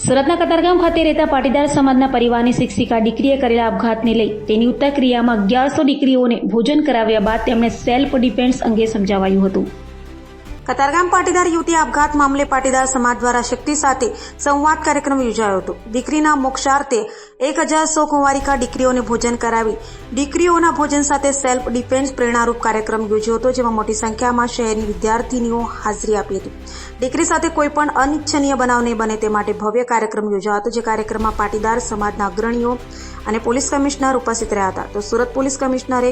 સુરતના કતારગામ ખાતે રહેતા પાટીદાર સમાજના પરિવારની શિક્ષિકા દીકરીએ કરેલા આપઘાતને લઈ તેની ઉત્તર ક્રિયામાં 1100 દીકરીઓને ભોજન કરાવ્યા બાદ તેમણે સેલ્ફ ડિફેન્સ અંગે સમજાવાયું હતું। કતારગામ પાટીદાર યુવતી આપઘાત મામલે પાટીદાર સમાજ દ્વારા શક્તિ સાથે સંવાદ કાર્યક્રમ યોજાયો હતો। દીકરીના મોક્ષાર્થે 1100 કુંવારિકા દીકરીઓને ભોજન કરાવી દીકરીઓના ભોજન સાથે સેલ્ફ ડિફેન્સ પ્રેરણારૂપ કાર્યક્રમ યોજ્યો હતો, જેમાં મોટી સંખ્યામાં શહેરની વિદ્યાર્થીનીઓ હાજરી આપી હતી। દીકરી સાથે કોઈપણ અનિચ્છનીય બનાવ નહીં બને તે માટે ભવ્ય કાર્યક્રમ યોજાયો હતો, જે કાર્યક્રમમાં પાટીદાર સમાજના અગ્રણીઓ અને પોલીસ કમિશનર ઉપસ્થિત રહ્યા હતા। તો સુરત પોલીસ કમિશનરે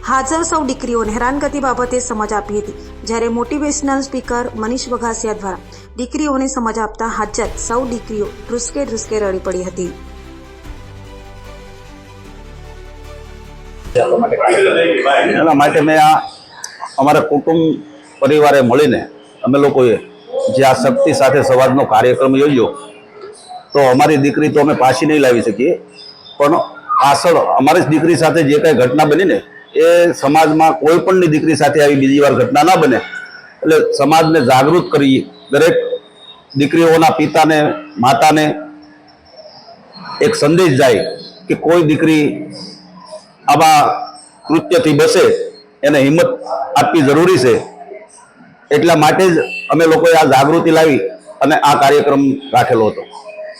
હાજર સૌ દીકરીઓને હેરાનગતિ બાબતે સમજ આપી હતી, જ્યારે મોટિવેશનલ સ્પીકર મનીષ વઘાસિયા દ્વારા દીકરીઓને સમજ આપતા હાજર સૌ દીકરીઓ ધ્રુસકે ધ્રુસકે રડી પડી હતી। એના માટે મેં અમારા કુટુંબ પરિવારે મળીને અમે લોકોએ જે આ શક્તિ સાથે સંવાદનો કાર્યક્રમ યોજ્યો, તો અમારી દીકરી તો અમે પાછી નહીં લાવી શકીએ, પણ પાછળ અમારી જ દીકરી સાથે જે કાંઈ ઘટના બની ને એ સમાજમાં કોઈ પણની દીકરી સાથે આવી બીજી વાર ઘટના ના બને, એટલે સમાજને જાગૃત કરી દરેક દીકરીઓના પિતાને માતાને એક સંદેશ જાય કે કોઈ દીકરી આવા કૃત્યથી બસે એને હિંમત આપવી જરૂરી છે। એટલા માટે જ અમે લોકોએ આ જાગૃતિ લાવી અને આ કાર્યક્રમ રાખેલો હતો।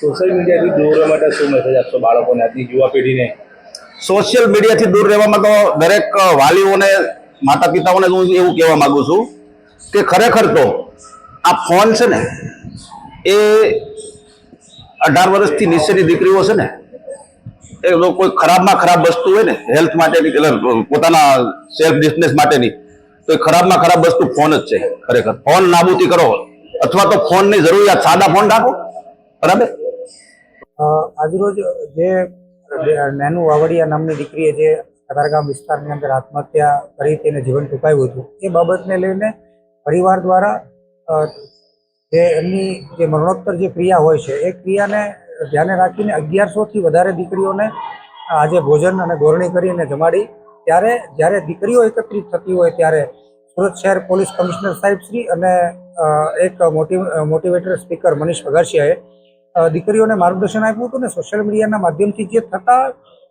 સોશિયલ મીડિયાથી દૂર રહેવા માટે શું મેસેજ આપશો બાળકોને, આજની યુવા પેઢીને? સોશિયલ મીડિયાથી દૂર રહેવામાં તો દરેક વાલીઓને, માતા પિતાઓને હું એવું કહેવા માંગુ છું કે ખરેખર તો આ ફોન છે ને એ 18 વર્ષથી નીચેની દીકરીઓ છે ને, એ કોઈ ખરાબમાં ખરાબ વસ્તુ હોય ને હેલ્થ માટેની, પોતાના સેલ્ફ ડિફેન્સ માટેની, તો એ ખરાબમાં ખરાબ વસ્તુ ફોન જ છે। ખરેખર ફોન નાબૂદી કરો, અથવા તો ફોનની જરૂરિયાત સાદા ફોન રાખો, બરાબર। આજરોજ જે નેનુ વાવડિયા નામની દીકરીએ જે કતારગામ વિસ્તારની અંદર આત્મહત્યા કરી તેને જીવન ટૂંકાવ્યું હતું, એ બાબતને લઈને પરિવાર દ્વારા જે એમની જે મરણોત્તર જે ક્રિયા હોય છે એ ક્રિયાને ધ્યાને રાખીને 1100થી વધારે દીકરીઓને આજે ભોજન અને ગોરણી કરીને જમાડી। ત્યારે જ્યારે દીકરીઓ એકત્રિત થતી હોય ત્યારે સુરત શહેર પોલીસ કમિશનર સાહેબ શ્રી અને એક મોટિવેટર સ્પીકર મનીષ વઘાસિયાએ દીકરીઓને માર્ગદર્શન આપ્યું હતું ને સોશિયલ મીડિયાના માધ્યમથી જે થતા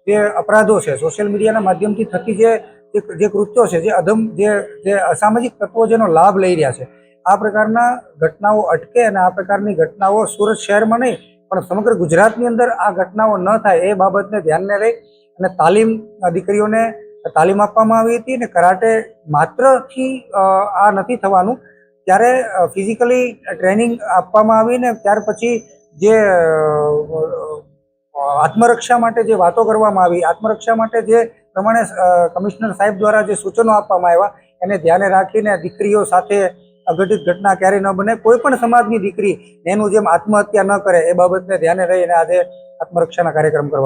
જે અપરાધો છે, સોશિયલ મીડિયાના માધ્યમથી થતી જે કૃત્યો છે, જે જે અસામાજિક તત્વો જેનો લાભ લઈ રહ્યા છે, આ પ્રકારના ઘટનાઓ અટકે અને આ પ્રકારની ઘટનાઓ સુરત શહેરમાં નહીં પણ સમગ્ર ગુજરાતની અંદર આ ઘટનાઓ ન થાય એ બાબતને ધ્યાને લઈ અને દીકરીઓને તાલીમ આપવામાં આવી હતી। અને કરાટે માત્રથી આ નથી થવાનું, ત્યારે ફિઝિકલી ટ્રેનિંગ આપવામાં આવી ને ત્યાર પછી જે આત્મરક્ષા માટે જે વાતો કરવામાં આવી, આત્મરક્ષા માટે જે પ્રમાણે કમિશનર સાહેબ દ્વારા જે સૂચનો આપવામાં આવ્યા એને ધ્યાને રાખીને દીકરીઓ સાથે અઘટિત ઘટના ક્યારેય ન બને, કોઈ પણ સમાજની દીકરી એનું જેમ આત્મહત્યા ન કરે એ બાબતને ધ્યાને રહીને આજે આત્મરક્ષાના કાર્યક્રમ કરવામાં